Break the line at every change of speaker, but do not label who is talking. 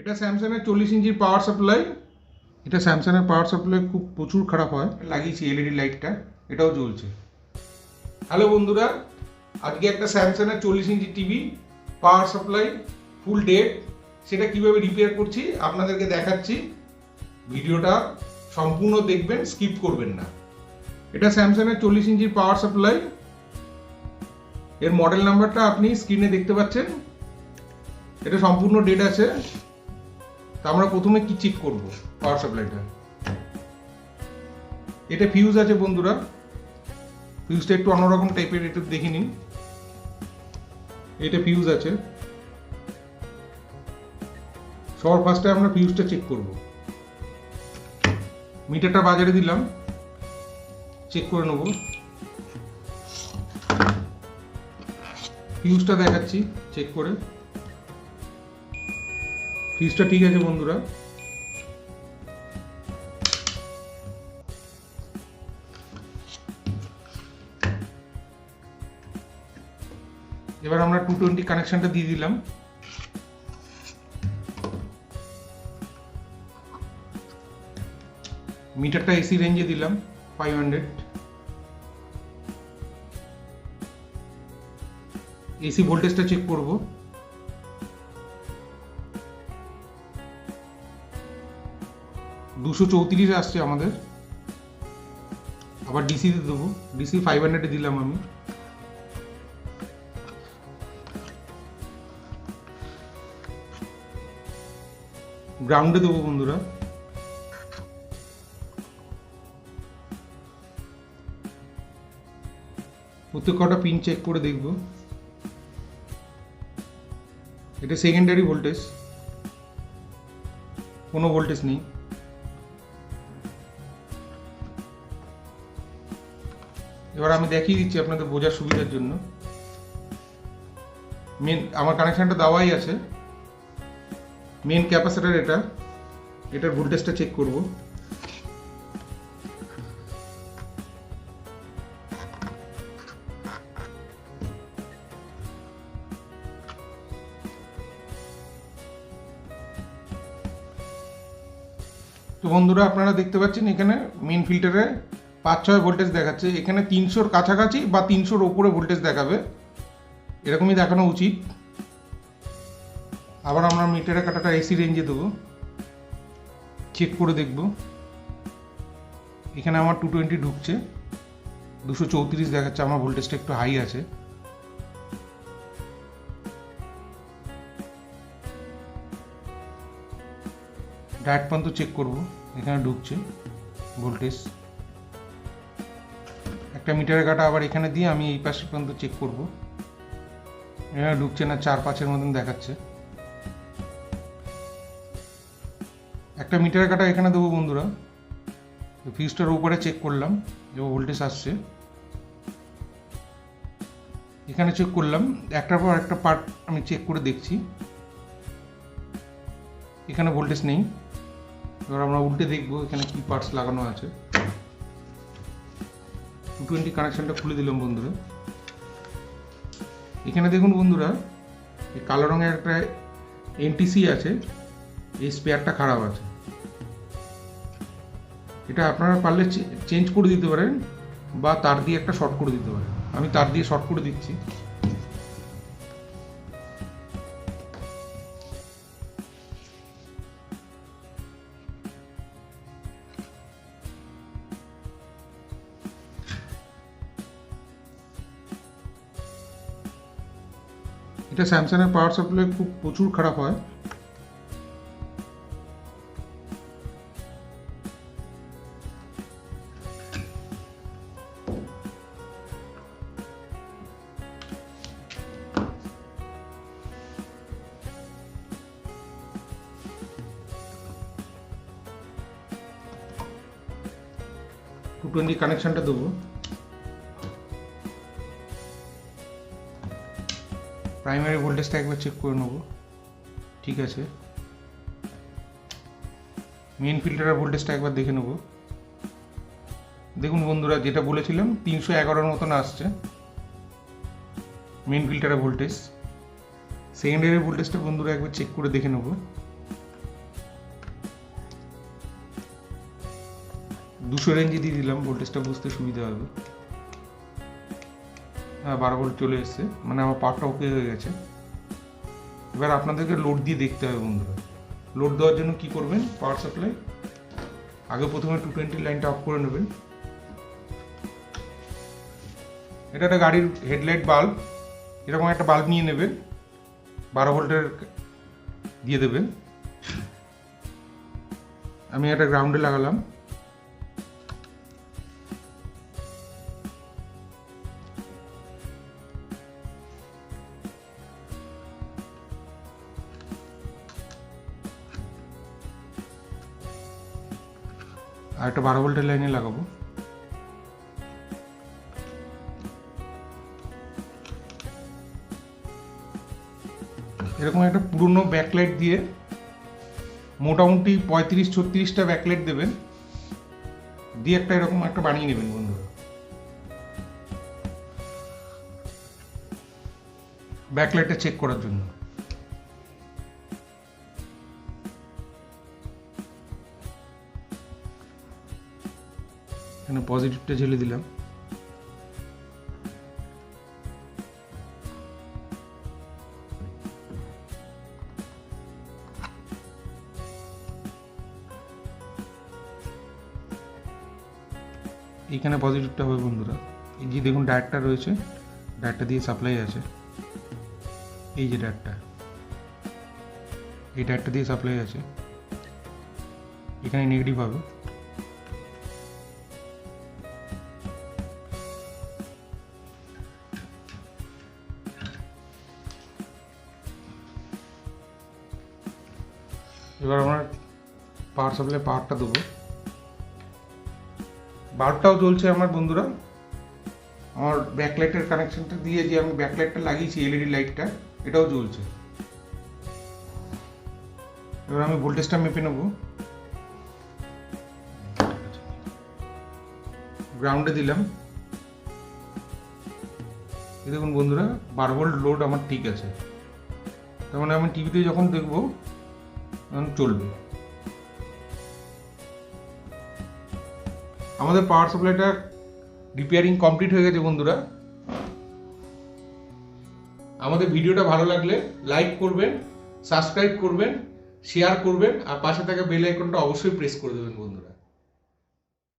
এটা স্যামসাংয়ের 40 ইঞ্চির পাওয়ার সাপ্লাই। এটা স্যামসাংয়ের পাওয়ার সাপ্লাই খুব প্রচুর খারাপ হয়। লাগিয়েছি এলইডি লাইটটা, এটাও জ্বলছে। হ্যালো বন্ধুরা, আজকে একটা স্যামসাংয়ের 40 ইঞ্চি টিভি পাওয়ার সাপ্লাই ফুল ডেড, সেটা কিভাবে রিপেয়ার করছি আপনাদেরকে দেখাচ্ছি। ভিডিওটা সম্পূর্ণ দেখবেন, স্কিপ করবেন না। এটা স্যামসাংয়ের 40 ইঞ্চির পাওয়ার সাপ্লাই। এর মডেল নাম্বারটা আপনি স্ক্রিনে দেখতে পাচ্ছেন। এটা সম্পূর্ণ ডেড আছে। তা আমরা প্রথমে কি চেক করব পাওয়ার সাপ্লাইটা। এটা ফিউজ আছে বন্ধুরা, ফিউজটা একটু অন্যরকম টাইপের, একটু দেখে নিন। এটা ফিউজ আছে। সবার ফার্স্টে আমরা ফিউজটা চেক করব। মিটারটা বাজারে দিলাম, চেক করে নেব। ফিউজটা দেখাচ্ছি চেক করে। ফিউজটা ঠিক আছে বন্ধুরা। এবার আমরা 220 কানেকশনটা দিয়ে দিলাম। মিটারটা এসি রেঞ্জে দিলাম 500। এসি ভোল্টেজটা চেক করব। $234 আসছে আমাদের। আবার ডিসি দিয়ে দেবো, ডিসি 500 দিলাম আমি। গ্রাউন্ডে দেবো বন্ধুরা। প্রত্যেক কটা পিন চেক করে দেখব। এটা সেকেন্ডারি ভোল্টেজ, কোনো ভোল্টেজ নেই। এবার আমি দেখিয়ে দিচ্ছি আপনাদের বোঝার সুবিধার জন্য। মেন আমার কানেকশনটা দেওয়াই আছে। মেন ক্যাপাসিটর এটা, এটার ভোল্টেজটা চেক করব। তো বন্ধুরা আপনারা দেখতে পাচ্ছেন এখানে মেন ফিল্টারে 5-6 ভোল্টেজ দেখাচ্ছে। এখানে 300-র কাছাকাছি বা 300-র ওপরে ভোল্টেজ দেখাবে, এরকমই দেখানো উচিত। আবার আমরা মিটারের কাটাটা এসি রেঞ্জে দেবো, চেক করে দেখব। এখানে আমার 220 ঢুকছে, 234 দেখাচ্ছে। আমার ভোল্টেজটা একটু হাই আছে। ডায়েট পর্যন্ত চেক করব। এখানে ঢুকছে ভোল্টেজ। একটা মিটারের কাটা আবার এখানে দিয়ে আমি এই পাশে পর্যন্ত চেক করব। এখানে ঢুকছে না, 4-5-এর মতন দেখাচ্ছে। একটা মিটারের কাটা এখানে দেবো বন্ধুরা। ফিউজটার উপরে চেক করলাম, যে ভোল্টেজ আসছে। এখানে চেক করলাম, একটার পর একটা পার্ট আমি চেক করে দেখছি। এখানে ভোল্টেজ নেই। এবার আমরা উল্টে দেখবো এখানে কি পার্টস লাগানো আছে। 220 কানেকশনটা খুলে দিলাম বন্ধুরা। এখানে দেখুন বন্ধুরা, এই কালো রঙের একটা এনটিসি আছে, এই স্পেয়ারটা খারাপ আছে। এটা আপনারা পারলে চেঞ্জ করে দিতে পারেন বা তার দিয়ে একটা শর্ট করে দিতে পারেন। আমি তার দিয়ে শর্ট করে দিচ্ছি। এটা স্যামসাংয়ের পাওয়ার সাপ্লাই খুব প্রচুর খারাপ হয়। কানেকশনটা দেবো। প্রাইমারি ভোল্টেজটা একবার চেক করে নেব, ঠিক আছে। মেন ফিল্টারের ভোল্টেজটা একবার দেখে নেব। দেখুন বন্ধুরা, যেটা বলেছিলাম 311-এর মতন আসছে মেন ফিল্টারের ভোল্টেজ। সেকেন্ডারি ভোল্টেজটা বন্ধুরা একবার চেক করে দেখে নেব। 200 রেঞ্জে দিয়ে দিলাম, ভোল্টেজটা বুঝতে সুবিধা হবে। হ্যাঁ 12 ভোল্ট চলে এসছে, মানে আমার পাওয়ারটা ওকে হয়ে গেছে। এবার আপনাদেরকে লোড দিয়ে দেখতে হবে বন্ধুরা। লোড দেওয়ার জন্য কি করবেন, পাওয়ার সাপ্লাই আগে প্রথমে 220 লাইনটা অফ করে নেবেন। এটা একটা গাড়ির হেডলাইট বাল্ব, এরকম একটা বাল্ব নিয়ে নেবেন, 12 ভোল্টের দিয়ে দেবেন। আমি একটা গ্রাউন্ডে লাগালাম। আর একটা 12 ভোল্টের লাইনে লাগাবো। এরকম একটা পুরনো ব্যাকলাইট দিয়ে মোটামুটি 35-36টা ব্যাকলাইট দেবেন, দিয়ে একটা এরকম একটা বানিয়ে নেবেন বন্ধুরা। ব্যাকলাইটটা চেক করার জন্য এখানে পজিটিভটা ঝেলে দিলাম। এইখানে পজিটিভটা হবে বন্ধুরা। এই যে দেখুন ডায়োডটা রয়েছে, ডায়োডটা দিয়ে সাপ্লাই আছে। এই যে ডায়োডটা, এই ডায়োডটা দিয়ে সাপ্লাই আছে, এখানে নেগেটিভ হবে। এবার আমরা পাওয়ার সাপ্লাই পাওয়ারটা দেবো। বাল্বটাও জ্বলছে আমার বন্ধুরা। আমার ব্যাকলাইটের কানেকশনটা দিয়ে যে আমি ব্যাকলাইটটা লাগিয়েছি, এলইডি লাইটটা, এটাও জ্বলছে। এবার আমি ভোল্টেজটা মেপে নেব। গ্রাউন্ডে দিলাম। এই দেখুন বন্ধুরা 12 ভোল্ট লোড আমার ঠিক আছে, তার মানে আমি টিভিতে যখন দেখবো তখন চলবে। আমাদের পাওয়ার সাপ্লাইটা রিপেয়ারিং কমপ্লিট হয়ে গেছে বন্ধুরা। আমাদের ভিডিওটা ভালো লাগলে লাইক করবেন, সাবস্ক্রাইব করবেন, শেয়ার করবেন, আর পাশে থাকা বেল আইকনটা অবশ্যই প্রেস করে দেবেন বন্ধুরা।